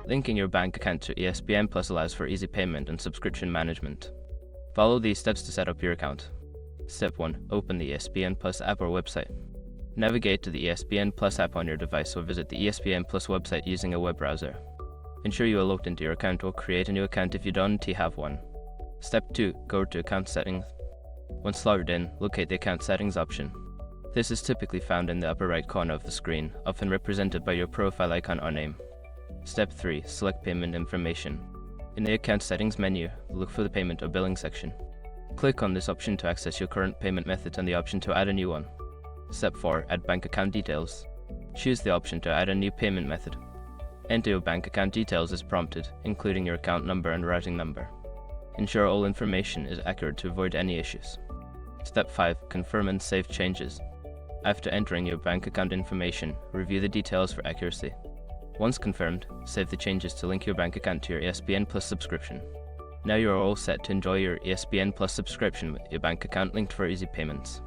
Linking your bank account to ESPN Plus allows for easy payment and subscription management. Follow these steps to set up your account. Step 1. Open the ESPN Plus app or website. Navigate to the ESPN Plus app on your device or visit the ESPN Plus website using a web browser. Ensure you are logged into your account or create a new account if you don't have one. Step 2. Go to Account Settings. Once logged in, locate the Account Settings option. This is typically found in the upper right corner of the screen, often represented by your profile icon or name. Step 3. Select Payment Information. In the Account Settings menu, look for the Payment or Billing section. Click on this option to access your current payment method and the option to add a new one. Step 4. Add bank account details. Choose the option to add a new payment method. Enter your bank account details as prompted, including your account number and routing number. Ensure all information is accurate to avoid any issues. Step 5. Confirm and save changes. After entering your bank account information, review the details for accuracy. Once confirmed, save the changes to link your bank account to your ESPN Plus subscription. Now you are all set to enjoy your ESPN Plus subscription with your bank account linked for easy payments.